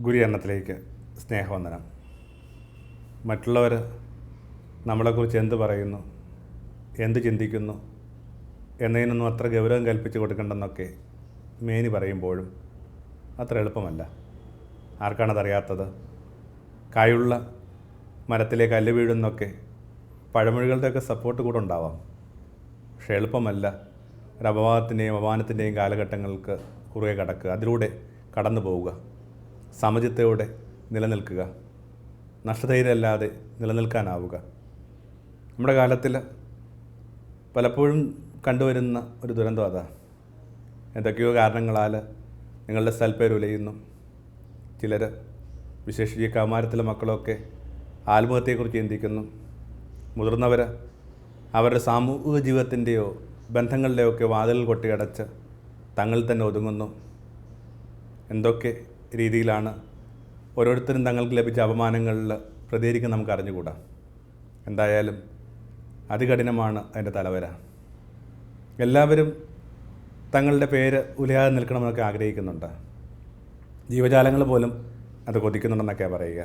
ഗുരുയെണ്ണത്തിലേക്ക് സ്നേഹവന്ദനം. മറ്റുള്ളവർ നമ്മളെക്കുറിച്ച് എന്ത് പറയുന്നു, എന്ത് ചിന്തിക്കുന്നു എന്നതിനൊന്നും അത്ര ഗൗരവം കൽപ്പിച്ച് കൊടുക്കേണ്ടെന്നൊക്കെ മേനി പറയുമ്പോഴും അത്ര എളുപ്പമല്ല. ആർക്കാണതറിയാത്തത്? കായുള്ള മരത്തിലേക്ക് കല്ല് വീഴുന്നൊക്കെ പഴമൊഴികളുടെയൊക്കെ സപ്പോർട്ട് കൂടെ ഉണ്ടാവാം. പക്ഷേ എളുപ്പമല്ല ഒരു അപമാനത്തിൻ്റെയും കാലഘട്ടങ്ങൾക്ക് കുറുകെ കടക്കുക, അതിലൂടെ കടന്നു പോവുക, സമചിത്തയോടെ നിലനിൽക്കുക, നഷ്ടധൈര്യമല്ലാതെ നിലനിൽക്കാനാവുക. നമ്മുടെ കാലത്തിൽ പലപ്പോഴും കണ്ടുവരുന്ന ഒരു ദുരന്തം അതാ. എന്തൊക്കെയോ കാരണങ്ങളാൽ നിങ്ങളുടെ സൽപ്പേര് ഉലയുന്നു. ചിലർ, വിശേഷിച്ച് ഈ കൗമാരത്തിലെ മക്കളൊക്കെ ആത്മഹത്യയെക്കുറിച്ച് ചിന്തിക്കുന്നു. മുതിർന്നവർ അവരുടെ സാമൂഹിക ജീവിതത്തിൻ്റെയോ ബന്ധങ്ങളുടെയോ ഒക്കെ വാതിൽ കൊട്ടിയടച്ച് തങ്ങളിൽ തന്നെ ഒതുങ്ങുന്നു. എന്തൊക്കെ രീതിയിലാണ് ഓരോരുത്തരും തങ്ങൾക്ക് ലഭിച്ച അപമാനങ്ങളിൽ പ്രതികരിക്കാൻ നമുക്ക് അറിഞ്ഞുകൂടാ. എന്തായാലും അതികഠിനമാണ് അതിൻ്റെ തലവര. എല്ലാവരും തങ്ങളുടെ പേര് ഉലയാതെ നിൽക്കണമെന്നൊക്കെ ആഗ്രഹിക്കുന്നുണ്ട്. ജീവജാലങ്ങൾ പോലും അത് കൊതിക്കുന്നുണ്ടെന്നൊക്കെയാണ് പറയുക.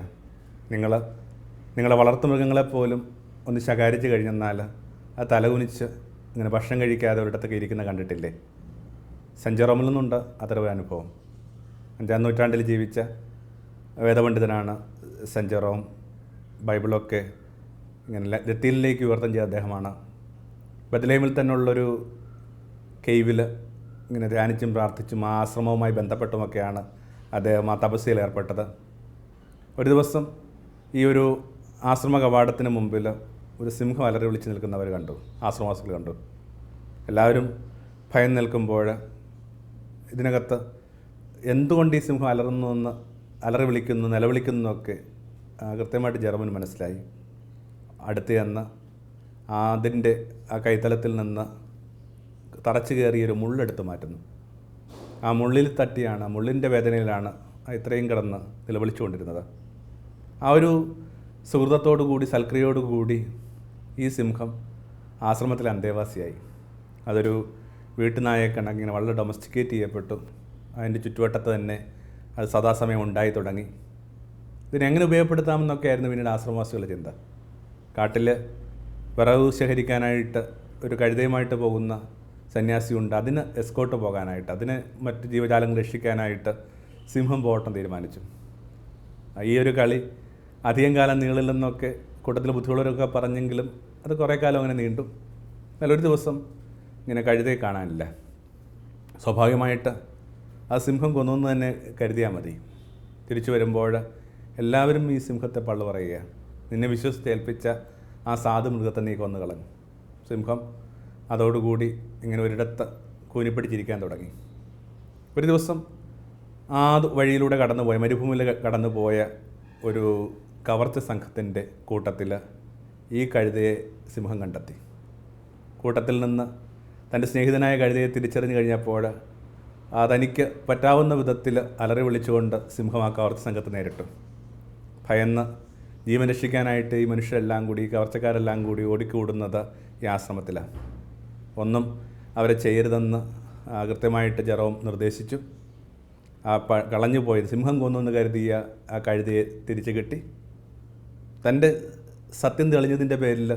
നിങ്ങളെ വളർത്തുമൃഗങ്ങളെപ്പോലും ഒന്ന് ശകാരിച്ച് കഴിഞ്ഞെന്നാൽ അത് തലകുനിച്ച് ഇങ്ങനെ ഭക്ഷണം കഴിക്കാതെ ഒരിടത്തൊക്കെ ഇരിക്കുന്ന കണ്ടിട്ടില്ലേ? സെൻറ് ജെറോമിൽ നിന്നുണ്ട് അത്തരം അനുഭവം. 5-ാം നൂറ്റാണ്ടിൽ ജീവിച്ച വേദപണ്ഡിതനാണ് സെൻറ് ജെറോം. ബൈബിളൊക്കെ ഇങ്ങനെ ലത്തീനിലേക്ക് വിവർത്തനം ചെയ്ത അദ്ദേഹമാണ്. ബത്ലഹേമിൽ തന്നെയുള്ളൊരു കേവിൽ ഇങ്ങനെ ധ്യാനിച്ചും പ്രാർത്ഥിച്ചും ആ ആശ്രമവുമായി ബന്ധപ്പെട്ടുമൊക്കെയാണ് അദ്ദേഹം ആ തപസ്യയിൽ ഏർപ്പെട്ടത്. ഒരു ദിവസം ഈ ഒരു ആശ്രമ കവാടത്തിന് മുമ്പിൽ ഒരു സിംഹം അലറി വിളിച്ച് നിൽക്കുന്നവർ കണ്ടു, ആശ്രമവാസികൾ കണ്ടു. എല്ലാവരും ഭയം നിൽക്കുമ്പോൾ ഇതിനകത്ത് എന്തുകൊണ്ട് ഈ സിംഹം അലറുന്നുവെന്ന്, അലറി വിളിക്കുന്നു, നിലവിളിക്കുന്നതൊക്കെ കൃത്യമായിട്ട് ജെറോമിന് മനസ്സിലായി. അടുത്ത് ചെന്ന് അതിൻ്റെ ആ കൈത്തലത്തിൽ നിന്ന് തറച്ചു കയറിയൊരു മുള്ളെടുത്ത് മാറ്റുന്നു. ആ മുള്ളിൽ തട്ടിയാണ്, മുള്ളിൻ്റെ വേദനയിലാണ് ഇത്രയും കിടന്ന് നിലവിളിച്ചുകൊണ്ടിരുന്നത്. ആ ഒരു സുഹൃത്തത്തോടു കൂടി, സൽക്രിയയോടുകൂടി ഈ സിംഹം ആശ്രമത്തിലെ അന്തേവാസിയായി. അതൊരു വീട്ടുനായെ കണക്കിങ്ങനെ വളരെ ഡൊമസ്റ്റിക്കേറ്റ് ചെയ്യപ്പെട്ടു. അതിൻ്റെ ചുറ്റുവട്ടത്ത് തന്നെ അത് സദാസമയം ഉണ്ടായി തുടങ്ങി. ഇതിനെങ്ങനെ ഉപയോഗപ്പെടുത്താമെന്നൊക്കെ ആയിരുന്നു പിന്നീട് ആശ്രമവാസികളുടെ ചിന്ത. കാട്ടിൽ വിറക് ശേഖരിക്കാനായിട്ട് ഒരു കഴുതയുമായിട്ട് പോകുന്ന സന്യാസിയുണ്ട്. അതിന് എസ്കോട്ട് പോകാനായിട്ട്, അതിന് മറ്റ് ജീവജാലങ്ങൾ രക്ഷിക്കാനായിട്ട് സിംഹം പോകട്ടം തീരുമാനിച്ചു. ഈ ഒരു കളി അധികം കാലം നീളില്ലെന്നൊക്കെ കൂട്ടത്തിൽ ബുദ്ധിയുള്ളവരൊക്കെ പറഞ്ഞെങ്കിലും അത് കുറേ കാലം അങ്ങനെ നീണ്ടു. നല്ലൊരു ദിവസം ഇങ്ങനെ കഴുതയെ കാണാനില്ല. സ്വാഭാവികമായിട്ട് ആ സിംഹം കൊന്നുവെന്ന് തന്നെ കരുതിയാൽ മതി. തിരിച്ചു വരുമ്പോൾ എല്ലാവരും ഈ സിംഹത്തെ പള്ളു പറയുക, നിന്നെ വിശ്വസിച്ചേൽപ്പിച്ച ആ സാധു മൃഗത്തെ നീ കൊന്നു കളഞ്ഞു. സിംഹം അതോടുകൂടി ഇങ്ങനെ ഒരിടത്ത് കൂനിപ്പിടിച്ചിരിക്കാൻ തുടങ്ങി. ഒരു ദിവസം ആ വഴിയിലൂടെ കടന്നുപോയ, മരുഭൂമിയിൽ കടന്നുപോയ ഒരു കവർച്ച സംഘത്തിൻ്റെ കൂട്ടത്തിൽ ഈ കഴുതയെ സിംഹം കണ്ടെത്തി. കൂട്ടത്തിൽ നിന്ന് തൻ്റെ സ്നേഹിതനായ കഴുതയെ തിരിച്ചറിഞ്ഞു കഴിഞ്ഞപ്പോൾ തനിക്ക് പറ്റാവുന്ന വിധത്തിൽ അലറി വിളിച്ചുകൊണ്ട് സിംഹം ആ കവർച്ച സംഘത്തെ നേരിട്ടു. ഭയന്ന് ജീവൻ രക്ഷിക്കാനായിട്ട് ഈ മനുഷ്യരെല്ലാം കൂടി, ഈ കവർച്ചക്കാരെല്ലാം കൂടി ഓടിക്കൂടുന്നത് ഈ ആശ്രമത്തിലാണ്. ഒന്നും അവരെ ചെയ്യരുതെന്ന് കൃത്യമായിട്ട് ജെറോം നിർദ്ദേശിച്ചു. ആ കളഞ്ഞുപോയത്, സിംഹം കൊന്നെന്ന് കരുതിയ ആ കഴുതയെ തിരിച്ചു കിട്ടി. തൻ്റെ സത്യം തെളിഞ്ഞതിൻ്റെ പേരിൽ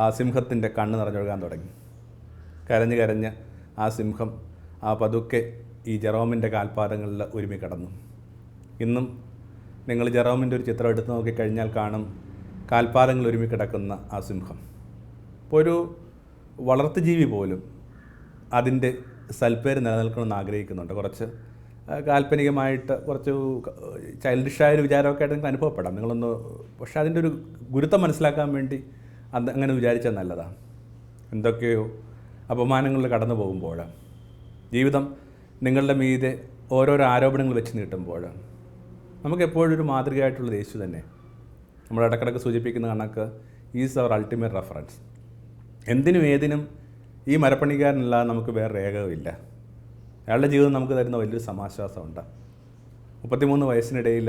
ആ സിംഹത്തിൻ്റെ കണ്ണ് നിറഞ്ഞൊഴുകാൻ തുടങ്ങി. കരഞ്ഞ് കരഞ്ഞ് ആ സിംഹം ആ പതുക്കെ ഈ ജെറോമിൻ്റെ കാൽപാദങ്ങളിൽ ഒരുമി കിടന്നു. ഇന്നും നിങ്ങൾ ജെറോമിൻ്റെ ഒരു ചിത്രം എടുത്ത് നോക്കിക്കഴിഞ്ഞാൽ കാണും കാൽപാദങ്ങൾ ഒരുമി കിടക്കുന്ന ആ സിംഹം. ഇപ്പോൾ ഒരു വളർത്തുജീവി പോലും അതിൻ്റെ സൽപ്പേര് നിലനിൽക്കണമെന്ന് ആഗ്രഹിക്കുന്നുണ്ട്. കുറച്ച് കാൽപ്പനികമായിട്ട്, കുറച്ച് ചൈൽഡിഷായൊരു വിചാരമൊക്കെ ആയിട്ട് നിങ്ങൾക്ക് അനുഭവപ്പെടാം. നിങ്ങളൊന്ന് പക്ഷേ അതിൻ്റെ ഒരു ഗുരുത്വം മനസ്സിലാക്കാൻ വേണ്ടി അങ്ങനെ വിചാരിച്ചാൽ നല്ലതാണ്. എന്തൊക്കെയോ അപമാനങ്ങളിൽ കടന്നു പോകുമ്പോൾ, ജീവിതം നിങ്ങളുടെ മീതെ ഓരോരോ ആരോപണങ്ങൾ വെച്ച് നീട്ടുമ്പോൾ, നമുക്കെപ്പോഴും ഒരു മാതൃകയായിട്ടുള്ളത് യേശു തന്നെ. നമ്മൾ ഇടക്കിടക്ക് സൂചിപ്പിക്കുന്ന കണക്ക് ഈസ് അവർ അൾട്ടിമേറ്റ് റെഫറൻസ്. എന്തിനും ഏതിനും ഈ മരപ്പണിക്കാരനല്ലാതെ നമുക്ക് വേറെ രേഖയില്ല. അയാളുടെ ജീവിതം നമുക്ക് തരുന്ന വലിയൊരു സമാശ്വാസമുണ്ട്. 33 വയസ്സിനിടയിൽ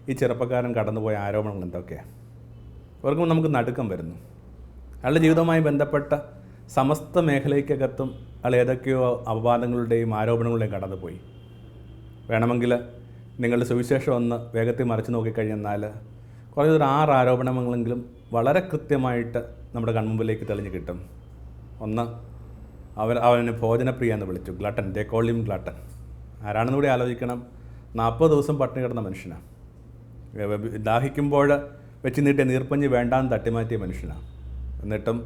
ഈ ചെറുപ്പക്കാരൻ കടന്നുപോയ ആരോപണങ്ങൾ എന്തൊക്കെയാണ്? അവർക്കും നമുക്ക് നടുക്കം വരുന്നു. അയാളുടെ ജീവിതവുമായി ബന്ധപ്പെട്ട സമസ്ത മേഖലയ്ക്കകത്തും അയാൾ ഏതൊക്കെയോ അപവാദങ്ങളുടെയും ആരോപണങ്ങളുടെയും കടന്നുപോയി. വേണമെങ്കിൽ നിങ്ങളുടെ സുവിശേഷം ഒന്ന് വേഗത്തിൽ മറിച്ച് നോക്കിക്കഴിഞ്ഞാൽ കുറേ ഒരു 6 ആരോപണങ്ങളെങ്കിലും വളരെ കൃത്യമായിട്ട് നമ്മുടെ കൺമുമ്പിലേക്ക് തെളിഞ്ഞ് കിട്ടും. ഒന്ന്, അവന് ഭോജനപ്രിയ എന്ന് വിളിച്ചു, ഗ്ലട്ടൻ, ദേ കോൾ ഹിം ഗ്ലട്ടൻ. ആരാണെന്ന് കൂടി ആലോചിക്കണം. 40 ദിവസം പട്ടിണി കിടന്ന മനുഷ്യനാണ്. ദാഹിക്കുമ്പോൾ വെച്ച് നീട്ടിയ നീർപ്പഞ്ഞ് വേണ്ടാന്ന് തട്ടിമാറ്റിയ മനുഷ്യനാണ്. എന്നിട്ടും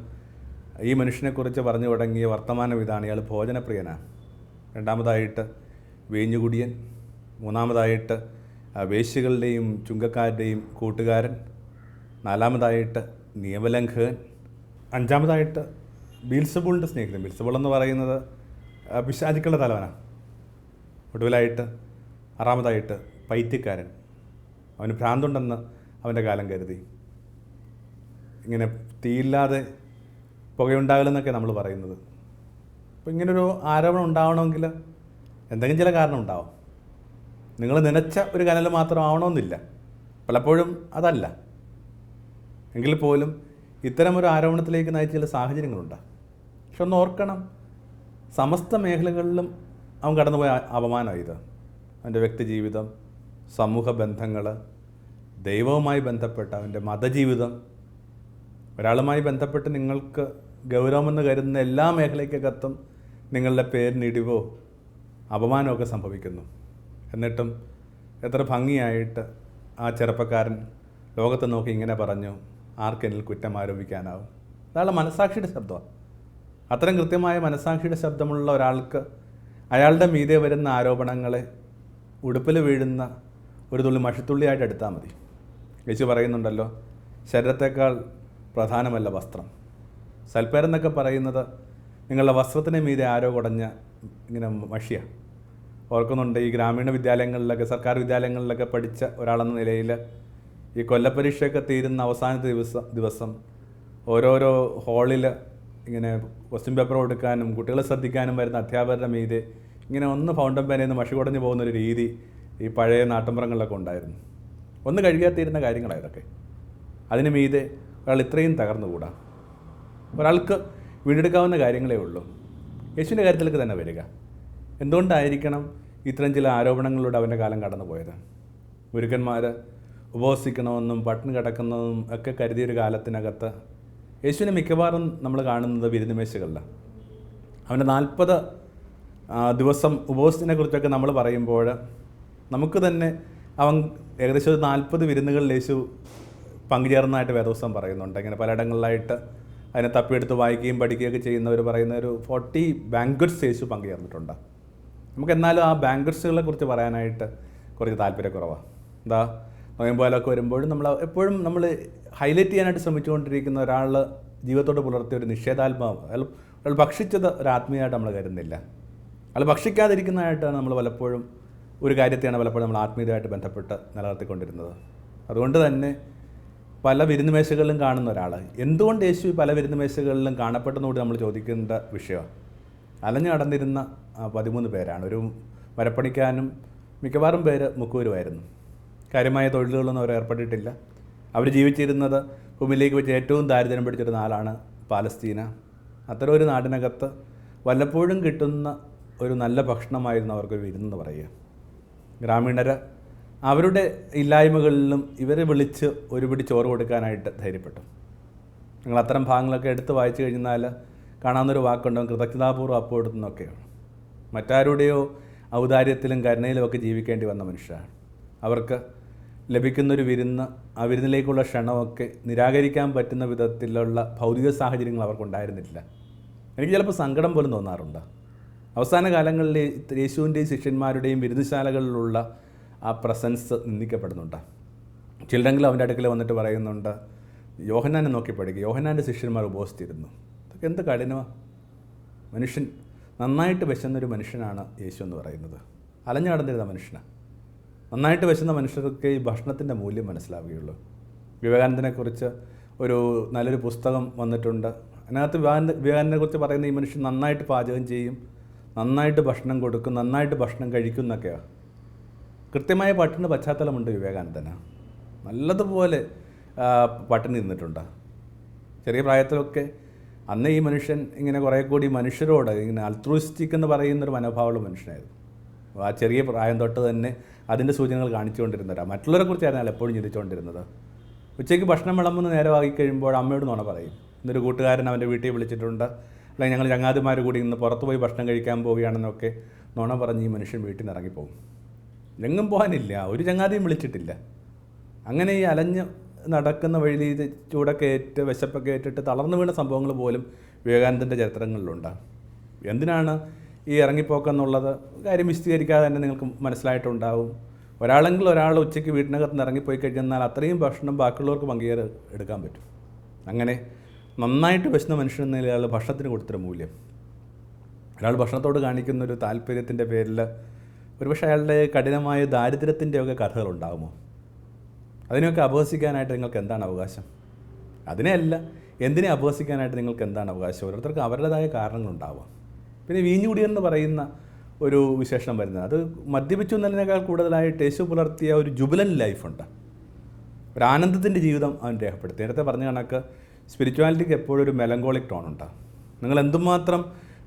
ഈ മനുഷ്യനെക്കുറിച്ച് പറഞ്ഞു തുടങ്ങിയ വർത്തമാനം ഇതാണ്: ഇയാൾ ഭോജനപ്രിയനാണ്. രണ്ടാമതായിട്ട് വീഞ്ഞുകുടിയൻ. മൂന്നാമതായിട്ട് വേശ്യകളുടെയും ചുങ്കക്കാരുടെയും കൂട്ടുകാരൻ. നാലാമതായിട്ട് നിയമലംഘകൻ. അഞ്ചാമതായിട്ട് ബീൽസബൂളിൻ്റെ സ്നേഹിതൻ. ബീൽസബൂൾ എന്ന് പറയുന്നത് പിശാചുക്കളുടെ തലവനാണ്. ഒടുവിലായിട്ട് 6ാമതായിട്ട് പൈത്യക്കാരൻ. അവന് ഭ്രാന്തുണ്ടെന്ന് അവൻ്റെ കാലം കരുതി. ഇങ്ങനെ തീയില്ലാതെ പുകയുണ്ടാകില്ലെന്നൊക്കെ നമ്മൾ പറയുന്നത്. അപ്പോൾ ഇങ്ങനൊരു ആരോപണം ഉണ്ടാവണമെങ്കിൽ എന്തെങ്കിലും ചില കാരണം ഉണ്ടാവും. നിങ്ങൾ നനച്ച ഒരു കനൽ മാത്രം ആവണമെന്നില്ല, പലപ്പോഴും അതല്ല. എങ്കിൽ പോലും ഇത്തരമൊരു ആരോപണത്തിലേക്ക് നയിച്ച ചില സാഹചര്യങ്ങളുണ്ട്. പക്ഷെ ഒന്ന് ഓർക്കണം, സമസ്ത മേഖലകളിലും അവൻ കടന്നുപോയ അപമാനമാണ് ഇത്. അവൻ്റെ വ്യക്തിജീവിതം, സമൂഹ ബന്ധങ്ങൾ, ദൈവവുമായി ബന്ധപ്പെട്ട അവൻ്റെ മതജീവിതം, ഒരാളുമായി ബന്ധപ്പെട്ട് നിങ്ങൾക്ക് ഗൗരവമെന്ന് കരുതുന്ന എല്ലാ മേഖലയ്ക്കകത്തും നിങ്ങളുടെ പേരിനിടിവോ അപമാനമൊക്കെ സംഭവിക്കുന്നു. എന്നിട്ടും എത്ര ഭംഗിയായിട്ട് ആ ചെറുപ്പക്കാരൻ ലോകത്തെ നോക്കി ഇങ്ങനെ പറഞ്ഞു: ആർക്കെന്നിൽ കുറ്റം ആരോപിക്കാനാവും. അയാളുടെ മനസാക്ഷിയുടെ ശബ്ദമാണ്. അത്തരം കൃത്യമായ മനസാക്ഷിയുടെ ശബ്ദമുള്ള ഒരാൾക്ക് അയാളുടെ മീതെ വരുന്ന ആരോപണങ്ങളെ ഉടുപ്പിൽ വീഴുന്ന ഒരു തുള്ളി മഷിത്തുള്ളിയായിട്ട് എടുത്താൽ മതി. യേശു പറയുന്നുണ്ടല്ലോ, ശരീരത്തേക്കാൾ പ്രധാനമല്ല വസ്ത്രം. സൽപ്പേരെന്നൊക്കെ പറയുന്നത് നിങ്ങളുടെ വസ്ത്രത്തിന് മീതെ ആരോ കുടഞ്ഞ ഇങ്ങനെ മഷിയാണ്. ഓർക്കുന്നുണ്ട്, ഈ ഗ്രാമീണ വിദ്യാലയങ്ങളിലൊക്കെ, സർക്കാർ വിദ്യാലയങ്ങളിലൊക്കെ പഠിച്ച ഒരാളെന്ന നിലയിൽ ഈ കൊല്ലപ്പരീക്ഷയൊക്കെ തീരുന്ന അവസാനത്തെ ദിവസം ഓരോരോ ഹാളിൽ ഇങ്ങനെ ക്വസ്റ്റ്യൻ പേപ്പർ കൊടുക്കാനും കുട്ടികളെ ശ്രദ്ധിക്കാനും വരുന്ന അധ്യാപകരുടെ മീതെ ഇങ്ങനെ ഒന്ന് ഫൗണ്ടൻ പേനയിൽ നിന്ന് മഷി കുടഞ്ഞു പോകുന്നൊരു രീതി ഈ പഴയ നാട്ടിൻപുറങ്ങളിലൊക്കെ ഉണ്ടായിരുന്നു. ഒന്ന് കഴിയാത്തിരുന്ന കാര്യങ്ങളാണ് ഇതൊക്കെ. അതിന് മീതെ ഒരാൾ ഇത്രയും തകർന്നുകൂടാ. ഒരാൾക്ക് വീണ്ടെടുക്കാവുന്ന കാര്യങ്ങളേ ഉള്ളൂ. യേശുവിൻ്റെ കാര്യത്തിലേക്ക് തന്നെ വരിക. എന്തുകൊണ്ടായിരിക്കണം ഇത്തരം ചില ആരോപണങ്ങളിലൂടെ അവൻ്റെ കാലം കടന്നു പോയത്? ഗുരുക്കന്മാർ ഉപവസിക്കണമെന്നും പട്ടിണി കിടക്കുന്നതും ഒക്കെ കരുതിയൊരു കാലത്തിനകത്ത് യേശുവിനെ മിക്കവാറും നമ്മൾ കാണുന്നത് വിരുന്നുമേശകളിലാണ്. അവൻ്റെ 40 ദിവസം ഉപവസത്തിനെ കുറിച്ചൊക്കെ നമ്മൾ പറയുമ്പോൾ നമുക്ക് തന്നെ അവൻ ഏകദേശം ഒരു 40 വിരുന്നുകളിൽ യേശു പങ്കുചേർന്നതായിട്ട് വേദപുസ്തകം പറയുന്നുണ്ട്. ഇങ്ങനെ പലയിടങ്ങളിലായിട്ട് അതിനെ തപ്പിയെടുത്ത് വായിക്കുകയും പഠിക്കുകയൊക്കെ ചെയ്യുന്നവർ പറയുന്ന ഒരു 40 ബാങ്ക്വറ്റ്സ് യേശു പങ്കുചേർന്നിട്ടുണ്ട്. നമുക്കെന്നാലും ആ ബാങ്ക്വറ്റ്സുകളെ കുറിച്ച് പറയാനായിട്ട് കുറച്ച് താല്പര്യക്കുറവാണ്. എന്താ, നോയമ്പാലൊക്കെ വരുമ്പോഴും എപ്പോഴും നമ്മൾ ഹൈലൈറ്റ് ചെയ്യാനായിട്ട് ശ്രമിച്ചുകൊണ്ടിരിക്കുന്ന ഒരാൾ ജീവിതത്തോട് പുലർത്തിയ ഒരു നിഷേധാത്മാവ്, അയാൾ ഭക്ഷിച്ചത് ഒരു ആത്മീയമായിട്ട് നമ്മൾ കരുതുന്നില്ല. അയാൾ ഭക്ഷിക്കാതിരിക്കുന്നതായിട്ടാണ് നമ്മൾ പലപ്പോഴും ഒരു കാര്യത്തെയാണ് പലപ്പോഴും നമ്മൾ ആത്മീയതയായിട്ട് ബന്ധപ്പെട്ട് നിലനിർത്തിക്കൊണ്ടിരുന്നത്. അതുകൊണ്ട് തന്നെ പല വിരുന്നുമേശകളിലും കാണുന്ന ഒരാൾ എന്തുകൊണ്ട് യേശു പല വിരുന്നുമേശകളിലും കാണപ്പെട്ടെന്നുകൂടി നമ്മൾ ചോദിക്കേണ്ട വിഷയമാണ്. അലഞ്ഞു നടന്നിരുന്ന 13 പേരാണ്. ഒരു മരപ്പണിക്കാനും മിക്കവാറും പേര് മുക്കൂരുമായിരുന്നു. കാര്യമായ തൊഴിലുകളൊന്നും അവർ ഏർപ്പെട്ടിട്ടില്ല. അവർ ജീവിച്ചിരുന്നത് ഭൂമിയിലേക്ക് വെച്ച് ഏറ്റവും ദാരിദ്ര്യം പിടിച്ചൊരു നാടാണ് പാലസ്തീന. അത്തരം ഒരു നാടിനകത്ത് വല്ലപ്പോഴും കിട്ടുന്ന ഒരു നല്ല ഭക്ഷണമായിരുന്നു അവർക്കൊരു വിരുന്നെന്ന് പറയുക. ഗ്രാമീണർ അവരുടെ ഇല്ലായ്മകളിലും ഇവരെ വിളിച്ച് ഒരു പിടി ചോറ് കൊടുക്കാനായിട്ട് ധൈര്യപ്പെട്ടു. നിങ്ങൾ അത്തരം ഭാഗങ്ങളൊക്കെ എടുത്ത് വായിച്ചു കഴിഞ്ഞാൽ കാണാവുന്നൊരു വാക്കുണ്ടാവും: കൃതജ്ഞതാപൂർവ്വം അപ്പം എടുത്തുന്നൊക്കെയാണ്. മറ്റാരുടെയോ ഔദാര്യത്തിലും കരുണയിലും ഒക്കെ ജീവിക്കേണ്ടി വന്ന മനുഷ്യരാണ്. അവർക്ക് ലഭിക്കുന്നൊരു വിരുന്ന്, ആ വിരുന്നിലേക്കുള്ള ക്ഷണമൊക്കെ നിരാകരിക്കാൻ പറ്റുന്ന വിധത്തിലുള്ള ഭൗതിക സാഹചര്യങ്ങൾ അവർക്കുണ്ടായിരുന്നില്ല. എനിക്ക് ചിലപ്പോൾ സങ്കടം പോലും തോന്നാറുണ്ട്. അവസാന കാലങ്ങളിൽ യേശുവിൻ്റെയും ശിഷ്യന്മാരുടെയും വിരുന്നുശാലകളിലുള്ള ആ പ്രസൻസ് നിന്ദിക്കപ്പെടുന്നുണ്ട്. ചിലരെങ്കിലും അവൻ്റെ അടുക്കൽ വന്നിട്ട് പറയുന്നുണ്ട്, യോഹന്നാനെ നോക്കി പഠിക്കുക, യോഹന്നാൻ്റെ ശിഷ്യന്മാർ ഉപവസിച്ചിരുന്നു. ഇതൊക്കെ എന്ത് കഠിനമാണ്. മനുഷ്യൻ നന്നായിട്ട് വിശന്നൊരു മനുഷ്യനാണ് യേശു എന്ന് പറയുന്നത്. അലഞ്ഞു നടന്നിരുന്ന മനുഷ്യനാണ്. നന്നായിട്ട് വിശന്ന മനുഷ്യർക്ക് ഈ ഭക്ഷണത്തിൻ്റെ മൂല്യം മനസ്സിലാവുകയുള്ളൂ. വിവേകാനന്ദനെക്കുറിച്ച് ഒരു നല്ലൊരു പുസ്തകം വന്നിട്ടുണ്ട്. അതിനകത്ത് വിവേകാനന്ദനെക്കുറിച്ച് പറയുന്ന ഈ മനുഷ്യൻ നന്നായിട്ട് പാചകം ചെയ്യും, നന്നായിട്ട് ഭക്ഷണം കൊടുക്കും, നന്നായിട്ട് ഭക്ഷണം കഴിക്കും എന്നൊക്കെയാണ്. കൃത്യമായ പട്ടിണി പശ്ചാത്തലമുണ്ട് വിവേകാനന്ദന്. നല്ലതുപോലെ പട്ടിണി നിന്നിട്ടുണ്ട്. ചെറിയ പ്രായത്തിലൊക്കെ അന്ന് ഈ മനുഷ്യൻ ഇങ്ങനെ കുറേ കൂടി മനുഷ്യരോട് ഇങ്ങനെ അൾട്രൂയിസ്റ്റിക് എന്ന് പറയുന്നൊരു മനോഭാവമുള്ള മനുഷ്യനായിരുന്നു. ആ ചെറിയ പ്രായം തൊട്ട് തന്നെ അതിൻ്റെ സൂചനകൾ കാണിച്ചുകൊണ്ടിരുന്നവരാണ്. മറ്റുള്ളവരെക്കുറിച്ചായിരുന്നു അയാൾ എപ്പോഴും ചിന്തിച്ചുകൊണ്ടിരുന്നത്. ഉച്ചയ്ക്ക് ഭക്ഷണം വിളമ്പുന്ന നേരമാക്കി കഴിയുമ്പോൾ അമ്മയോട് നുണ പറയും. ഇന്നൊരു കൂട്ടുകാരൻ അവൻ്റെ വീട്ടിൽ വിളിച്ചിട്ടുണ്ട്, അല്ലെങ്കിൽ ഞങ്ങൾ ചങ്ങാതിമാർ കൂടി ഇന്ന് പുറത്ത് പോയി ഭക്ഷണം കഴിക്കാൻ പോവുകയാണെന്നൊക്കെ നുണ പറഞ്ഞ് ഈ മനുഷ്യൻ വീട്ടിൽ നിന്ന് ഇറങ്ങിപ്പോകും. എങ്ങും പോകാനില്ല, ഒരു ചങ്ങാതിയും വിളിച്ചിട്ടില്ല. അങ്ങനെ ഈ അലഞ്ഞ് നടക്കുന്ന വഴി ചൂടൊക്കെ ഏറ്റ് വിശപ്പൊക്കെ ഏറ്റിട്ട് തളർന്നു വീണ സംഭവങ്ങൾ പോലും വിവേകാനന്ദൻ്റെ ചരിത്രങ്ങളിലുണ്ട്. എന്തിനാണ് ഈ ഇറങ്ങിപ്പോക്കെന്നുള്ളത് കാര്യം വിശദീകരിക്കാതെ തന്നെ നിങ്ങൾക്ക് മനസ്സിലായിട്ടുണ്ടാവും. ഒരാളെങ്കിലും ഒരാൾ ഉച്ചയ്ക്ക് വീട്ടിനകത്ത് നിന്ന് ഇറങ്ങിപ്പോയി കഴിഞ്ഞാൽ അത്രയും ഭക്ഷണം ബാക്കിയുള്ളവർക്ക് എടുക്കാൻ പറ്റും. അങ്ങനെ നന്നായിട്ട് വിശന്ന മനുഷ്യൻ എന്ന അയാൾ ഭക്ഷണത്തിന് കൊടുത്തൊരു മൂല്യം, ഒരാൾ ഭക്ഷണത്തോട് കാണിക്കുന്നൊരു താല്പര്യത്തിൻ്റെ പേരിൽ ഒരുപക്ഷെ അയാളുടെ കഠിനമായ ദാരിദ്ര്യത്തിൻ്റെയൊക്കെ കഥകളുണ്ടാകുമോ? അതിനെയൊക്കെ അപഹസിക്കാനായിട്ട് നിങ്ങൾക്ക് എന്താണ് അവകാശം? അതിനെയല്ല, എന്തിനെ അപഹസിക്കാനായിട്ട് നിങ്ങൾക്ക് എന്താണ് അവകാശം? ഓരോരുത്തർക്ക് അവരുടേതായ കാരണങ്ങളുണ്ടാവാം. പിന്നെ വീഞ്ഞുകുടിയെന്ന് പറയുന്ന ഒരു വിശേഷണം വരുന്നത്, അത് മദ്യപിച്ചു എന്നതിനേക്കാൾ കൂടുതലായിട്ട് യേശു പുലർത്തിയ ഒരു ജുബിലൻ ലൈഫുണ്ട്, ഒരു ആനന്ദത്തിൻ്റെ ജീവിതം അവൻ രേഖപ്പെടുത്തി. നേരത്തെ പറഞ്ഞ കണക്ക് സ്പിരിച്വാലിറ്റിക്ക് എപ്പോഴും ഒരു മെലങ്കോളിക് ടോണുണ്ട്. നിങ്ങൾ എന്തുമാത്രം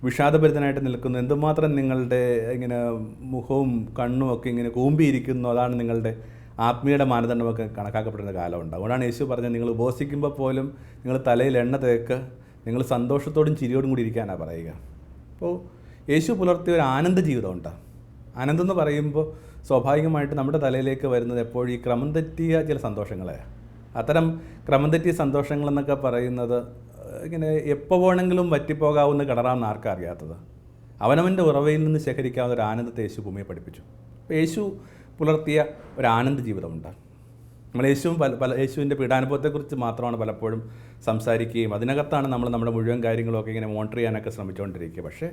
വിഷാദഭരിതനായിട്ട് നിൽക്കുന്നു, എന്തുമാത്രം നിങ്ങളുടെ ഇങ്ങനെ മുഖവും കണ്ണും ഒക്കെ ഇങ്ങനെ കൂമ്പിയിരിക്കുന്നു, അതാണ് നിങ്ങളുടെ ആത്മീയയുടെ മാനദണ്ഡമൊക്കെ കണക്കാക്കപ്പെടുന്ന കാലമുണ്ട്. അതുകൊണ്ടാണ് യേശു പറഞ്ഞത്, നിങ്ങൾ ഉപവസിക്കുമ്പോൾ പോലും നിങ്ങൾ തലയിൽ എണ്ണ തേക്ക്, നിങ്ങൾ സന്തോഷത്തോടും ചിരിയോടും കൂടി ഇരിക്കാനാണ് പറയുക. അപ്പോൾ യേശു പുലർത്തിയ ഒരു ആനന്ദ ജീവിതമുണ്ട്. ആനന്ദം എന്ന് പറയുമ്പോൾ സ്വാഭാവികമായിട്ട് നമ്മുടെ തലയിലേക്ക് വരുന്നത് എപ്പോഴും ഈ ക്രമം തെറ്റിയ ചില സന്തോഷങ്ങളെയാണ്. അത്തരം ക്രമം തെറ്റിയ സന്തോഷങ്ങളെന്നൊക്കെ പറയുന്നത് ഇങ്ങനെ എപ്പോൾ വേണമെങ്കിലും വറ്റിപ്പോകാവുന്ന കിണറാണെന്ന് ആർക്കും അറിയാത്തത്. അവനവൻ്റെ ഉറവയിൽ നിന്ന് ശേഖരിക്കാവുന്ന ഒരു ആനന്ദത്തെ യേശു ഭൂമിയെ പഠിപ്പിച്ചു. അപ്പോൾ യേശു പുലർത്തിയ ഒരു ആനന്ദ ജീവിതമുണ്ട്. നമ്മൾ യേശുവിൻ്റെ പീഡാനുഭവത്തെക്കുറിച്ച് മാത്രമാണ് പലപ്പോഴും സംസാരിക്കുകയും അതിനകത്താണ് നമ്മൾ നമ്മുടെ മുഴുവൻ കാര്യങ്ങളൊക്കെ ഇങ്ങനെ മോണിറ്റർ ചെയ്യാനൊക്കെ ശ്രമിച്ചുകൊണ്ടിരിക്കുക. പക്ഷേ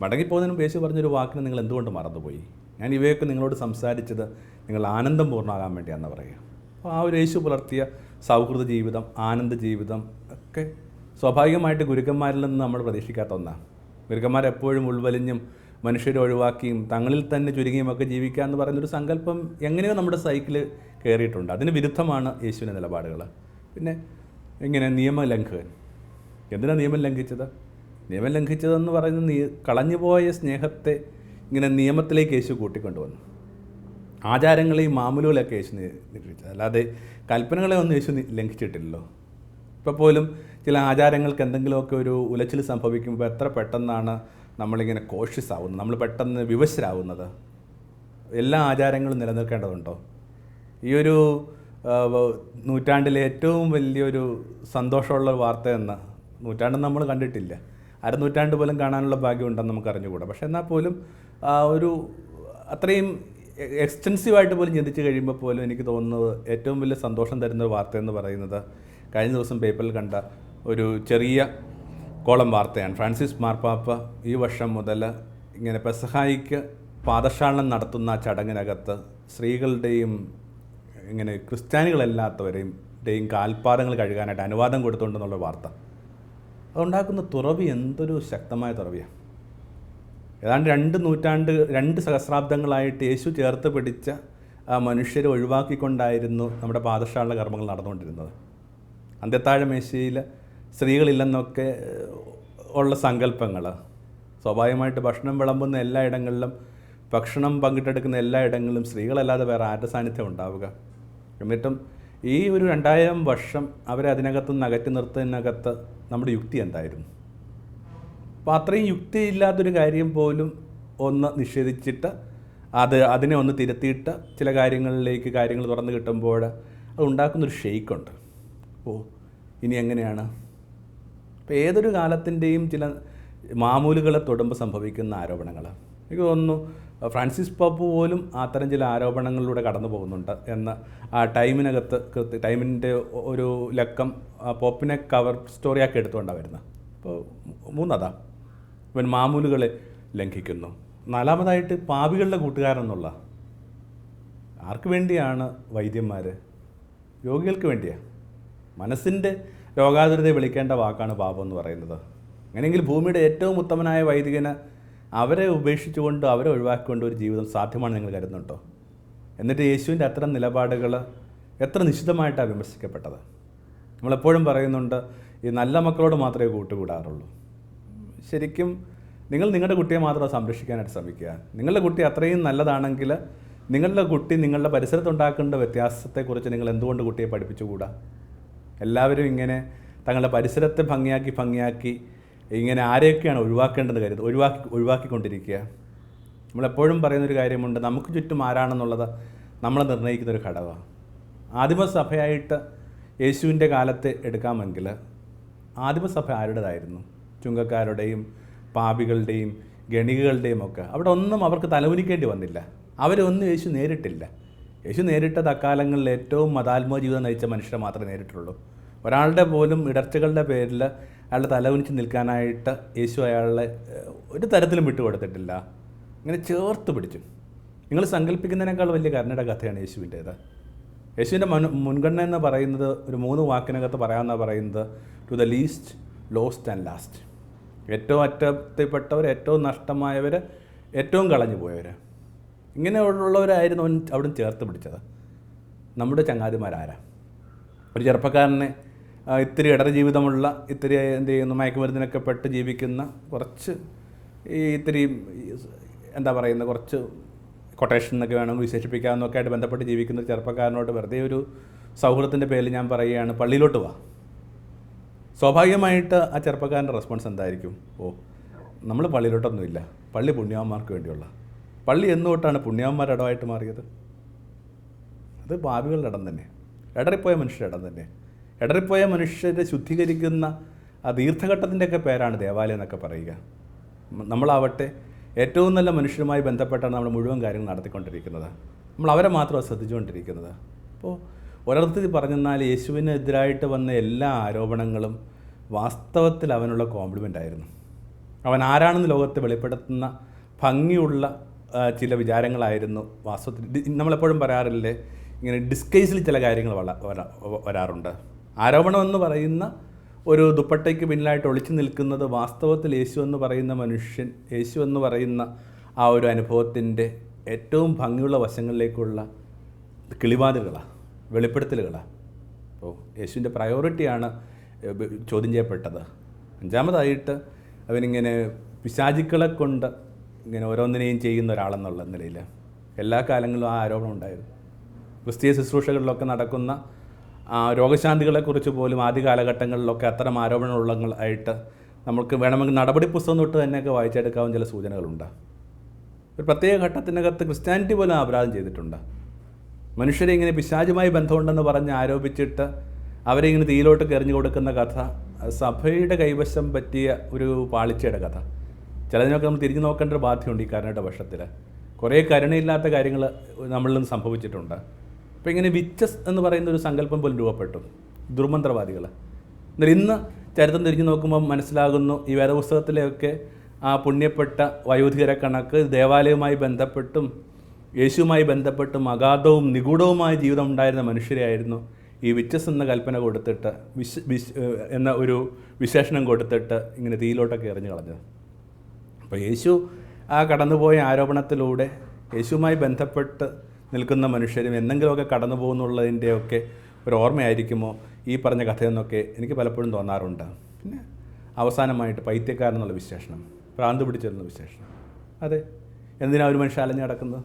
മടങ്ങിപ്പോകുന്നതിന് മുമ്പ് യേശു പറഞ്ഞൊരു വാക്കിന് നിങ്ങൾ എന്തുകൊണ്ട് മറന്നുപോയി? ഞാൻ ഇവയൊക്കെ നിങ്ങളോട് സംസാരിച്ചത് നിങ്ങൾ ആനന്ദം പൂർണ്ണമാകാൻ വേണ്ടിയാണെന്ന് പറയുക. അപ്പോൾ ആ ഒരു യേശു പുലർത്തിയ സൗഹൃദ ജീവിതം, ആനന്ദ ജീവിതം ഒക്കെ സ്വാഭാവികമായിട്ട് ഗുരുക്കന്മാരിൽ നിന്ന് നമ്മൾ പ്രതീക്ഷിക്കാത്ത ഒന്നാണ്. ഗുരുക്കന്മാരെപ്പോഴും ഉൾവലിഞ്ഞും മനുഷ്യരെ ഒഴിവാക്കിയും തങ്ങളിൽ തന്നെ ചുരുങ്ങിയും ഒക്കെ ജീവിക്കുക എന്ന് പറയുന്നൊരു സങ്കല്പം എങ്ങനെയോ നമ്മുടെ സൈക്കിൾ കയറിയിട്ടുണ്ട്. അതിന് വിരുദ്ധമാണ് യേശുവിൻ്റെ നിലപാടുകൾ. പിന്നെ ഇങ്ങനെ നിയമലംഘകൻ, എന്തിനാണ് നിയമം ലംഘിച്ചത്? നിയമം ലംഘിച്ചതെന്ന് പറയുന്നത് കളഞ്ഞുപോയ സ്നേഹത്തെ ഇങ്ങനെ നിയമത്തിലേക്ക് യേശു കൂട്ടിക്കൊണ്ടുവന്നു. ആചാരങ്ങളെയും മാമൂലുകളെയൊക്കെ യേശു നിരീക്ഷിച്ചത്, അല്ലാതെ കൽപ്പനകളെ ഒന്നും യേശു ലംഘിച്ചിട്ടില്ലല്ലോ. ഇപ്പോൾ പോലും ചില ആചാരങ്ങൾക്ക് എന്തെങ്കിലുമൊക്കെ ഒരു ഉലച്ചിൽ സംഭവിക്കുമ്പോൾ എത്ര പെട്ടെന്നാണ് നമ്മളിങ്ങനെ കോഷ്യസ് ആവുന്നത്, നമ്മൾ പെട്ടെന്ന് വിവശരാകുന്നത്. എല്ലാ ആചാരങ്ങളും നിലനിൽക്കേണ്ടതുണ്ടോ? ഈ ഒരു നൂറ്റാണ്ടിലെ ഏറ്റവും വലിയൊരു സന്തോഷമുള്ള വാർത്തയെന്ന് നൂറ്റാണ്ടെന്ന് നമ്മൾ കണ്ടിട്ടില്ല, അരനൂറ്റാണ്ട് പോലും കാണാനുള്ള ഭാഗ്യമുണ്ടെന്ന് നമുക്ക് അറിഞ്ഞുകൂടാ. പക്ഷേ എന്നാൽ പോലും ഒരു അത്രയും എക്സ്റ്റെൻസീവായിട്ട് പോലും ചിന്തിച്ച് കഴിയുമ്പോൾ പോലും എനിക്ക് തോന്നുന്നത് ഏറ്റവും വലിയ സന്തോഷം തരുന്ന ഒരു വാർത്തയെന്ന് പറയുന്നത് കഴിഞ്ഞ ദിവസം പേപ്പറിൽ കണ്ട ഒരു ചെറിയ കോളം വാർത്തയാണ്. ഫ്രാൻസിസ് മാർപ്പാപ്പ ഈ വർഷം മുതൽ ഇങ്ങനെ പെസഹായിക്ക് പാദക്ഷാളനം നടത്തുന്ന ചടങ്ങിനകത്ത് സ്ത്രീകളുടെയും ഇങ്ങനെ ക്രിസ്ത്യാനികളല്ലാത്തവരെയും കാൽപാദങ്ങൾ കഴുകാനായിട്ട് അനുവാദം കൊടുത്തുകൊണ്ടെന്നുള്ള വാർത്ത. അതുണ്ടാക്കുന്ന തുറവി എന്തൊരു ശക്തമായ തുറവിയാണ്. ഏതാണ്ട് 2 സഹസ്രാബ്ദങ്ങളായിട്ട് യേശു ചേർത്ത് പിടിച്ച ആ മനുഷ്യരെ ഒഴിവാക്കിക്കൊണ്ടായിരുന്നു നമ്മുടെ പാദക്ഷാളന കർമ്മങ്ങൾ നടന്നുകൊണ്ടിരുന്നത്. അന്ത്യത്താഴമേശയിൽ സ്ത്രീകളില്ലെന്നൊക്കെ ഉള്ള സങ്കല്പങ്ങൾ, സ്വാഭാവികമായിട്ട് ഭക്ഷണം വിളമ്പുന്ന എല്ലായിടങ്ങളിലും ഭക്ഷണം പങ്കിട്ടെടുക്കുന്ന എല്ലായിടങ്ങളിലും സ്ത്രീകളല്ലാതെ വേറെ ആരുടെ സാന്നിധ്യം ഉണ്ടാവുക? എന്നിട്ടും ഈ ഒരു 2000 വർഷം അവരെ അതിനകത്തുനിന്ന് അകറ്റി നിർത്തുന്നതിനകത്ത് നമ്മുടെ യുക്തി എന്തായിരുന്നു? അപ്പോൾ അത്രയും യുക്തിയില്ലാത്തൊരു കാര്യം പോലും ഒന്ന് നിഷേധിച്ചിട്ട് അതിനെ ഒന്ന് തിരുത്തിയിട്ട് ചില കാര്യങ്ങൾ തുറന്നു കിട്ടുമ്പോൾ അത് ഉണ്ടാക്കുന്നൊരു ഷെയ്ക്കുണ്ട്. ഇനി എങ്ങനെയാണ്? അപ്പോൾ ഏതൊരു കാലത്തിൻ്റെയും ചില മാമൂലുകളെ തൊടുമ്പോൾ സംഭവിക്കുന്ന ആരോപണങ്ങൾ, എനിക്ക് തോന്നുന്നു ഫ്രാൻസിസ് പാപ്പ് പോലും അത്തരം ചില ആരോപണങ്ങളിലൂടെ കടന്നു പോകുന്നുണ്ട് എന്ന് ആ ടൈമിൻ്റെ ഒരു ലക്കം പോപ്പിനെ കവർ സ്റ്റോറിയാക്കി എടുത്തുകൊണ്ടാണ് വരുന്നത്. അപ്പോൾ 3 ഇവൻ മാമൂലുകളെ ലംഘിക്കുന്നു. 4 പാപികളുടെ കൂട്ടുകാരെന്നുള്ള ആർക്ക് വേണ്ടിയാണ് വൈദ്യന്മാർ? രോഗികൾക്ക് വേണ്ടിയാണ്. മനസ്സിൻ്റെ രോഗാതുരതയെ വിളിക്കേണ്ട വാക്കാണ് പാപം എന്ന് പറയുന്നത്. അങ്ങനെയെങ്കിൽ ഭൂമിയുടെ ഏറ്റവും ഉത്തമനായ വൈദികന് അവരെ ഉപേക്ഷിച്ചുകൊണ്ട് അവരെ ഒഴിവാക്കിക്കൊണ്ട് ഒരു ജീവിതം സാധ്യമാണ് നിങ്ങൾ കരുതുന്നുണ്ടോ? എന്നിട്ട് യേശുവിൻ്റെ അത്തരം നിലപാടുകൾ എത്ര നിശിതമായിട്ടാണ് വിമർശിക്കപ്പെട്ടത്. നമ്മളെപ്പോഴും പറയുന്നുണ്ട് ഈ നല്ല മക്കളോട് മാത്രമേ കൂട്ടുകൂടാറുള്ളൂ. ശരിക്കും നിങ്ങൾ നിങ്ങളുടെ കുട്ടിയെ മാത്രം സംരക്ഷിക്കാനായിട്ട് ശ്രമിക്കുക. നിങ്ങളുടെ കുട്ടി അത്രയും നല്ലതാണെങ്കിൽ നിങ്ങളുടെ കുട്ടി നിങ്ങളുടെ പരിസരത്തുണ്ടാക്കേണ്ട വ്യത്യാസത്തെക്കുറിച്ച് നിങ്ങൾ എന്തുകൊണ്ട് കുട്ടിയെ പഠിപ്പിച്ചുകൂടാ? എല്ലാവരും ഇങ്ങനെ തങ്ങളുടെ പരിസരത്തെ ഭംഗിയാക്കി ഇങ്ങനെ ആരെയൊക്കെയാണ് ഒഴിവാക്കേണ്ടതെന്ന് കരുത് ഒഴിവാക്കിക്കൊണ്ടിരിക്കുക. നമ്മളെപ്പോഴും പറയുന്നൊരു കാര്യമുണ്ട്, നമുക്ക് ചുറ്റും ആരാണെന്നുള്ളത് നമ്മളെ നിർണ്ണയിക്കുന്നൊരു ഘടകമാണ്. ആദിമസഭയായിട്ട് യേശുവിൻ്റെ കാലത്ത് എടുക്കാമെങ്കിൽ ആദിമസഭ ആരുടേതായിരുന്നു? ചുങ്കക്കാരുടെയും പാപികളുടെയും ഗണികളുടെയും ഒക്കെ. അവിടെ ഒന്നും അവർക്ക് തലകുനിക്കേണ്ടി വന്നില്ല. അവരൊന്നും യേശു നേരിട്ടില്ല. യേശു നേരിട്ടത് അക്കാലങ്ങളിൽ ഏറ്റവും മതാത്മക ജീവിതം നയിച്ച മനുഷ്യരെ മാത്രമേ നേരിട്ടുള്ളൂ. ഒരാളുടെ പോലും ഇടർച്ചകളുടെ പേരിൽ അയാളുടെ തലകുനിച്ച് നിൽക്കാനായിട്ട് യേശു അയാളെ ഒരു തരത്തിലും വിട്ടുകൊടുത്തിട്ടില്ല. ഇങ്ങനെ ചേർത്ത് പിടിച്ചു. നിങ്ങൾ സങ്കല്പിക്കുന്നതിനേക്കാൾ വലിയ കരുണയുടെ കഥയാണ് യേശുവിൻ്റേത്. യേശുവിൻ്റെ മുൻഗണന എന്ന് പറയുന്നത് ഒരു 3 വാക്കിനകത്ത് പറയാമെന്നാണ് പറയുന്നത്, to the least, lost and last. ഏറ്റവും അറ്റത്തിൽപ്പെട്ടവർ, ഏറ്റവും നഷ്ടമായവർ, ഏറ്റവും കളഞ്ഞു പോയവർ, ഇങ്ങനെയുള്ളവരായിരുന്നു അവിടെ ചേർത്ത് പിടിച്ചത്. നമ്മുടെ ചങ്ങാതിമാരാരാ? ഒരു ചെറുപ്പക്കാരനെ ഇത്തിരി ഇടർ ജീവിതമുള്ള, ഇത്തിരി എന്ത് ചെയ്യുന്നു, മയക്കുമരുന്നിനൊക്കെ പെട്ട് ജീവിക്കുന്ന കുറച്ച് ഇത്തിരി എന്താ പറയുന്നത്, കുറച്ച് കൊട്ടേഷൻ എന്നൊക്കെ വേണമെങ്കിൽ വിശേഷിപ്പിക്കാമെന്നൊക്കെ ആയിട്ട് ബന്ധപ്പെട്ട് ജീവിക്കുന്ന ചെറുപ്പക്കാരനോട് വെറുതെ ഒരു സൗഹൃദത്തിൻ്റെ പേരിൽ ഞാൻ പറയുകയാണ്, പള്ളിയിലോട്ട് വാ. സ്വാഭാവികമായിട്ട് ആ ചെറുപ്പക്കാരൻ്റെ റെസ്പോൺസ് എന്തായിരിക്കും? നമ്മൾ പള്ളിയിലോട്ടൊന്നുമില്ല, പള്ളി പുണ്യവാന്മാർക്ക് വേണ്ടിയുള്ള. പള്ളി എന്നുതൊട്ടാണ് പുണ്യവാന്മാരുടെ ഇടമായിട്ട് മാറിയത്? അത് പാപികളുടെ ഇടം തന്നെ, ഇടറിപ്പോയ മനുഷ്യരുടെ ഇടം തന്നെ. ഇടറിപ്പോയ മനുഷ്യരെ ശുദ്ധീകരിക്കുന്ന ആ ദീർഘഘട്ടത്തിൻ്റെയൊക്കെ പേരാണ് ദേവാലയം എന്നൊക്കെ പറയുക. നമ്മളാവട്ടെ ഏറ്റവും നല്ല മനുഷ്യരുമായി ബന്ധപ്പെട്ടാണ് നമ്മൾ മുഴുവൻ കാര്യങ്ങൾ നടത്തിക്കൊണ്ടിരിക്കുന്നത്. നമ്മൾ അവരെ മാത്രമാണ് ശ്രദ്ധിച്ചുകൊണ്ടിരിക്കുന്നത്. അപ്പോൾ ഒരർത്ഥത്തിൽ പറഞ്ഞെന്നാൽ യേശുവിനെതിരായിട്ട് വന്ന എല്ലാ ആരോപണങ്ങളും വാസ്തവത്തിൽ അവനുള്ള കോംപ്ലിമെൻ്റ് ആയിരുന്നു. അവൻ ആരാണെന്ന് ലോകത്തെ വെളിപ്പെടുത്തുന്ന ഭംഗിയുള്ള ചില വിചാരങ്ങളായിരുന്നു വാസ്തവത്തിൽ. നമ്മളെപ്പോഴും പറയാറില്ലേ, ഇങ്ങനെ ഡിസ്കൈസിൽ ചില കാര്യങ്ങൾ വരാറുണ്ട്. ആരോപണം എന്ന് പറയുന്ന ഒരു ദുപ്പട്ടയ്ക്ക് പിന്നിലായിട്ട് ഒളിച്ചു നിൽക്കുന്നത് വാസ്തവത്തിൽ യേശു എന്ന് പറയുന്ന മനുഷ്യൻ, യേശു എന്ന് പറയുന്ന ആ ഒരു അനുഭവത്തിൻ്റെ ഏറ്റവും ഭംഗിയുള്ള വശങ്ങളിലേക്കുള്ള കിളിവാതിലുകളാണ്, വെളിപ്പെടുത്തലുകളാണ്. അപ്പോൾ യേശുവിൻ്റെ പ്രയോറിറ്റിയാണ് ചോദ്യം ചെയ്യപ്പെട്ടത്. 5-മതായിട്ട് അവനിങ്ങനെ പിശാചുക്കളെ കൊണ്ട് ഇങ്ങനെ ഓരോന്നിനെയും ചെയ്യുന്ന ഒരാളെന്നുള്ള നിലയിൽ എല്ലാ കാലങ്ങളിലും ആ ആരോപണം ഉണ്ടായിരുന്നു. ക്രിസ്തീയ ശുശ്രൂഷകളിലൊക്കെ നടക്കുന്ന രോഗശാന്തികളെക്കുറിച്ച് പോലും ആദ്യ കാലഘട്ടങ്ങളിലൊക്കെ അത്തരം ആരോപണമുള്ളതായിട്ട് നമുക്ക് വേണമെങ്കിൽ നടപടി പുസ്തകം തൊട്ട് തന്നെയൊക്കെ വായിച്ചെടുക്കാവുന്ന ചില സൂചനകളുണ്ട്. ഒരു പ്രത്യേക ഘട്ടത്തിനകത്ത് ക്രിസ്ത്യാനിറ്റി പോലും അപരാധം ചെയ്തിട്ടുണ്ട്. മനുഷ്യരെ ഇങ്ങനെ പിശാചുമായി ബന്ധമുണ്ടെന്ന് പറഞ്ഞ് ആരോപിച്ചിട്ട് അവരെ ഇങ്ങനെ തീയിലോട്ട് എറിഞ്ഞു കൊടുക്കുന്ന കഥ സഭയുടെ കൈവശം പറ്റിയ ഒരു പാളിച്ചയുടെ കഥ. ചിലതിനൊക്കെ നമ്മൾ തിരിഞ്ഞു നോക്കേണ്ട ഒരു ബാധ്യതയുണ്ട് ഈ കരുണയുടെ വർഷത്തിൽ. കുറേ കരുണയില്ലാത്ത കാര്യങ്ങൾ നമ്മളിൽ നിന്ന് സംഭവിച്ചിട്ടുണ്ട്. അപ്പോൾ ഇങ്ങനെ വിച്ചസ് എന്ന് പറയുന്ന ഒരു സങ്കല്പം പോലും രൂപപ്പെട്ടു, ദുർമന്ത്രവാദികൾ. എന്നാൽ ഇന്ന് ചരിത്രം തിരിഞ്ഞു നോക്കുമ്പോൾ മനസ്സിലാകുന്നു, ഈ വേദപുസ്തകത്തിലെയൊക്കെ ആ പുണ്യപ്പെട്ട വയോധികരെ കണക്ക് ദേവാലയവുമായി ബന്ധപ്പെട്ടും യേശുവുമായി ബന്ധപ്പെട്ടും അഗാധവും നിഗൂഢവുമായ ജീവിതം ഉണ്ടായിരുന്ന മനുഷ്യരെയായിരുന്നു ഈ വിച്ചസ് എന്ന കൽപ്പന കൊടുത്തിട്ട് എന്ന ഒരു വിശേഷണം കൊടുത്തിട്ട് ഇങ്ങനെ തീയിലോട്ടൊക്കെ എറിഞ്ഞു കളഞ്ഞത്. അപ്പോൾ യേശു ആ കടന്നുപോയ ആരോപണത്തിലൂടെ യേശുവുമായി ബന്ധപ്പെട്ട് നിൽക്കുന്ന മനുഷ്യരും എന്തെങ്കിലുമൊക്കെ കടന്നു പോകുന്നുള്ളതിൻ്റെയൊക്കെ ഒരു ഓർമ്മയായിരിക്കുമോ ഈ പറഞ്ഞ കഥയെന്നൊക്കെ എനിക്ക് പലപ്പോഴും തോന്നാറുണ്ട്. പിന്നെ അവസാനമായിട്ട് പൈത്യക്കാരെന്നുള്ള വിശേഷണം, ഭ്രാന്ത് പിടിച്ചിരുന്ന വിശേഷണം. അതെ, എന്തിനാണ് ഒരു മനുഷ്യൻ അലഞ്ഞു നടക്കുന്നത്?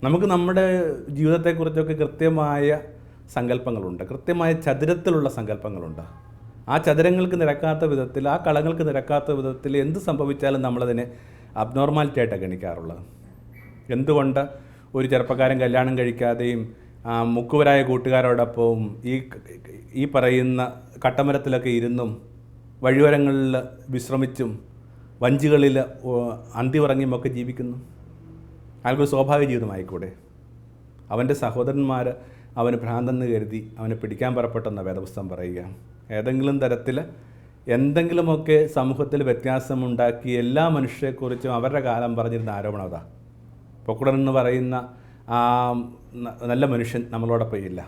നമുക്ക് നമ്മുടെ ജീവിതത്തെക്കുറിച്ചൊക്കെ കൃത്യമായ സങ്കല്പങ്ങളുണ്ട്, കൃത്യമായ ചതുരത്തിലുള്ള സങ്കല്പങ്ങളുണ്ട്. ആ ചതുരങ്ങൾക്ക് നിരക്കാത്ത വിധത്തിൽ, ആ കളങ്ങൾക്ക് നിരക്കാത്ത വിധത്തിൽ എന്ത് സംഭവിച്ചാലും നമ്മളതിനെ അബ്നോർമാലിറ്റി ആയിട്ടാണ് ഗണിക്കാറുള്ളത്. എന്തുകൊണ്ട് ഒരു ചെറുപ്പക്കാരൻ കല്യാണം കഴിക്കാതെയും മുക്കുവരായ കൂട്ടുകാരോടൊപ്പവും ഈ പറയുന്ന കട്ടമരത്തിലൊക്കെ ഇരുന്നും വഴിയോരങ്ങളിൽ വിശ്രമിച്ചും വഞ്ചികളിൽ അന്തി ഉറങ്ങിയുമൊക്കെ ജീവിക്കുന്നു? അയാൾക്കൊരു സ്വാഭാവിക ജീവിതമായിക്കൂടെ? അവൻ്റെ സഹോദരന്മാർ അവന് ഭ്രാന്തെന്ന് കരുതി അവനെ പിടിക്കാൻ പുറപ്പെട്ടെന്ന വേദപുസ്തകം പറയുക. ഏതെങ്കിലും തരത്തിൽ എന്തെങ്കിലുമൊക്കെ സമൂഹത്തിൽ വ്യത്യാസമുണ്ടാക്കി എല്ലാ മനുഷ്യരെക്കുറിച്ചും അവരുടെ കാലം പറഞ്ഞിരുന്ന ആരോപണം അതാ. പൊക്കുടൻ എന്ന് പറയുന്ന ആ നല്ല മനുഷ്യൻ നമ്മളോടൊപ്പം ഇല്ല.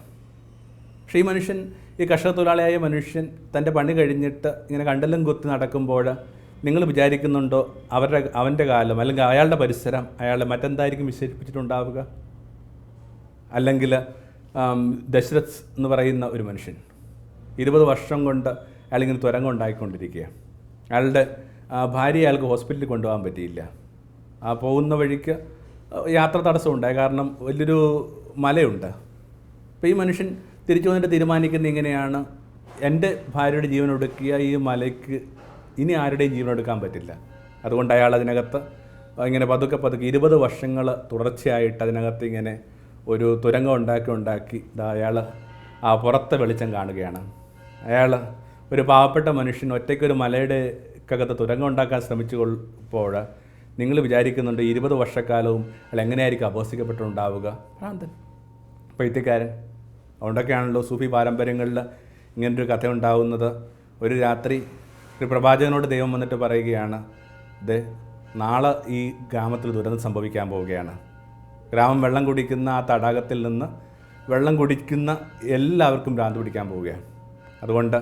പക്ഷേ ഈ മനുഷ്യൻ, ഈ കർഷക തൊഴിലാളിയായ മനുഷ്യൻ തൻ്റെ പണി കഴിഞ്ഞിട്ട് ഇങ്ങനെ കണ്ടലും കുത്തി നടക്കുമ്പോൾ നിങ്ങൾ വിചാരിക്കുന്നുണ്ടോ അവൻ്റെ കാലം അല്ലെങ്കിൽ അയാളുടെ പരിസരം അയാളെ മറ്റെന്തായിരിക്കും വിശേഷിപ്പിച്ചിട്ടുണ്ടാവുക? അല്ലെങ്കിൽ ദശരഥ് എന്ന് പറയുന്ന ഒരു മനുഷ്യൻ 20 വർഷം കൊണ്ട് അയാളിങ്ങനെ തുരങ്കം ഉണ്ടായിക്കൊണ്ടിരിക്കുക. അയാളുടെ ഭാര്യയെ അയാൾക്ക് ഹോസ്പിറ്റലിൽ കൊണ്ടുപോകാൻ പറ്റിയില്ല. ആ പോകുന്ന വഴിക്ക് യാത്ര തടസ്സമുണ്ടായി. കാരണം വലിയൊരു മലയുണ്ട്. അപ്പോൾ ഈ മനുഷ്യൻ തിരിച്ചു വന്നിട്ട് തീരുമാനിക്കുന്നത് ഇങ്ങനെയാണ്, എൻ്റെ ഭാര്യയുടെ ജീവൻ ഒടുക്കിയ ഈ മലയ്ക്ക് ഇനി ആരുടെയും ജീവൻ എടുക്കാൻ പറ്റില്ല. അതുകൊണ്ട് അയാൾ അതിനകത്ത് ഇങ്ങനെ പതുക്കെ 20 വർഷങ്ങൾ തുടർച്ചയായിട്ട് അതിനകത്ത് ഇങ്ങനെ ഒരു തുരങ്കം ഉണ്ടാക്കി അയാൾ ആ പുറത്തെ വെളിച്ചം കാണുകയാണ്. അയാൾ ഒരു പാവപ്പെട്ട മനുഷ്യൻ ഒറ്റയ്ക്കൊരു മലയുടെ അകത്ത് തുരങ്കം ഉണ്ടാക്കാൻ ശ്രമിച്ചപ്പോൾ നിങ്ങൾ വിചാരിക്കുന്നുണ്ട് 20 വർഷക്കാലവും അയാൾ എങ്ങനെയായിരിക്കും അഭ്യസിക്കപ്പെട്ടുണ്ടാവുക? ഭ്രാന്തൻ, പൈത്യക്കാരൻ. അതുകൊണ്ടൊക്കെയാണല്ലോ സൂഫി പാരമ്പര്യങ്ങളിൽ ഇങ്ങനൊരു കഥ ഉണ്ടാവുന്നത്. ഒരു രാത്രി ഒരു പ്രവാചകനോട് ദൈവം വന്നിട്ട് പറയുകയാണ്, നാളെ ഈ ഗ്രാമത്തിൽ ദുരന്തം സംഭവിക്കാൻ പോവുകയാണ്. ഗ്രാമം വെള്ളം കുടിക്കുന്ന ആ തടാകത്തിൽ നിന്ന് വെള്ളം കുടിക്കുന്ന എല്ലാവർക്കും ഭ്രാന്ത് പിടിക്കാൻ പോവുകയാണ്. അതുകൊണ്ട്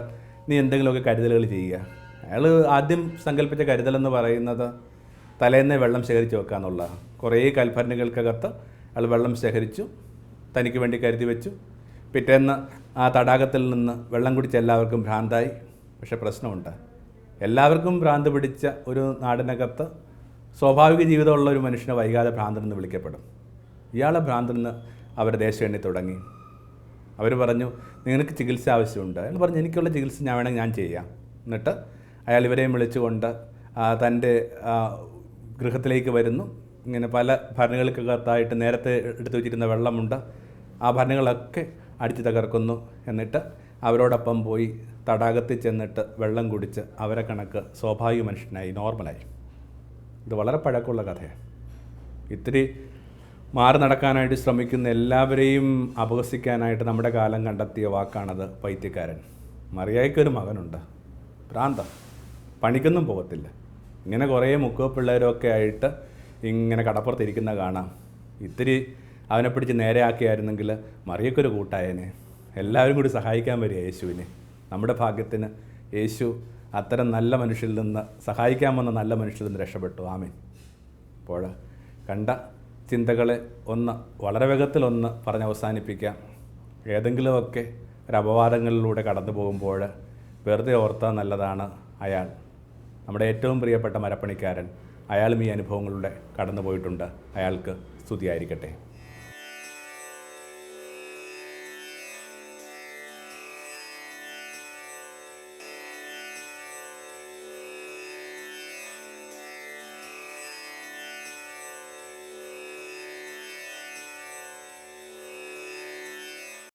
നീ എന്തെങ്കിലുമൊക്കെ കരുതലുകൾ ചെയ്യുക. അയാൾ ആദ്യം സങ്കല്പിച്ച കരുതലെന്ന് പറയുന്നത് തലേന്നേ വെള്ളം ശേഖരിച്ച് വെക്കുക എന്നുള്ളതാണ്. കുറേ കൽഭരണികൾക്കകത്ത് അയാൾ വെള്ളം ശേഖരിച്ചു, തനിക്ക് വേണ്ടി കരുതി വെച്ചു. പിറ്റേന്ന് ആ തടാകത്തിൽ നിന്ന് വെള്ളം കുടിച്ച എല്ലാവർക്കും ഭ്രാന്തായി. പക്ഷേ പ്രശ്നമുണ്ട്, എല്ലാവർക്കും ഭ്രാന്ത് പിടിച്ച ഒരു നാടിനകത്ത് സ്വാഭാവിക ജീവിതമുള്ള ഒരു മനുഷ്യനെ വൈകാതെ ഭ്രാന്തനെന്ന് വിളിക്കപ്പെടും. ഇയാളെ ഭ്രാന്തനെന്ന് അവരുടെ ദേശം എണ്ണി തുടങ്ങി. അവർ പറഞ്ഞു, നിനക്ക് ചികിത്സ ആവശ്യമുണ്ട്. അയാൾ പറഞ്ഞു, എനിക്കുള്ള ചികിത്സ വേണമെങ്കിൽ ഞാൻ ചെയ്യാം. എന്നിട്ട് അയാൾ ഇവരെയും വിളിച്ചുകൊണ്ട് തൻ്റെ ഗൃഹത്തിലേക്ക് വരുന്നു. ഇങ്ങനെ പല ഭരണികൾക്കകത്തായിട്ട് നേരത്തെ എടുത്തു വച്ചിരുന്ന വെള്ളമുണ്ട്. ആ ഭരണികളൊക്കെ അടിച്ചു തകർക്കുന്നു. എന്നിട്ട് അവരോടൊപ്പം പോയി തടാകത്തിൽ ചെന്നിട്ട് വെള്ളം കുടിച്ച് അവരെ കണക്ക് സ്വാഭാവിക മനുഷ്യനായി, നോർമലായി. ഇത് വളരെ പഴക്കമുള്ള കഥയാണ്. ഇത്തിരി മാറി നടക്കാനായിട്ട് ശ്രമിക്കുന്ന എല്ലാവരെയും അപഹസിക്കാനായിട്ട് നമ്മുടെ കാലം കണ്ടെത്തിയ വാക്കാണത് പൈത്യക്കാരൻ. മറിയായ്ക്കൊരു മകനുണ്ട്, ഭ്രാന്ത, പണിക്കൊന്നും പോകത്തില്ല. ഇങ്ങനെ കുറേ മുക്കോ പിള്ളേരൊക്കെ ആയിട്ട് ഇങ്ങനെ കടപ്പുറത്തിരിക്കുന്ന കാണാം. ഇത്തിരി അവനെ പിടിച്ച് നേരെയാക്കിയായിരുന്നെങ്കിൽ മറിയക്കൊരു കൂട്ടായനെ. എല്ലാവരും കൂടി സഹായിക്കാൻ വരിക യേശുവിനെ. നമ്മുടെ ഭാഗ്യത്തിന് യേശു അത്തരം നല്ല മനുഷ്യരിൽ നിന്ന്, സഹായിക്കാൻ വന്ന നല്ല മനുഷ്യരിൽ നിന്ന് രക്ഷപ്പെട്ടു. ആമേൻ. അപ്പോൾ കണ്ട ചിന്തകളെ വളരെ വേഗത്തിലൊന്ന് പറഞ്ഞ് അവസാനിപ്പിക്കാം. ഏതെങ്കിലുമൊക്കെ ഒരു അപവാദങ്ങളിലൂടെ കടന്നു പോകുമ്പോൾ വെറുതെ ഓർത്താൽ നല്ലതാണ്. അയാൾ നമ്മുടെ ഏറ്റവും പ്രിയപ്പെട്ട മരപ്പണിക്കാരൻ, അയാളും ഈ അനുഭവങ്ങളിലൂടെ കടന്നു പോയിട്ടുണ്ട്. അയാൾക്ക് സ്തുതിയായിരിക്കട്ടെ.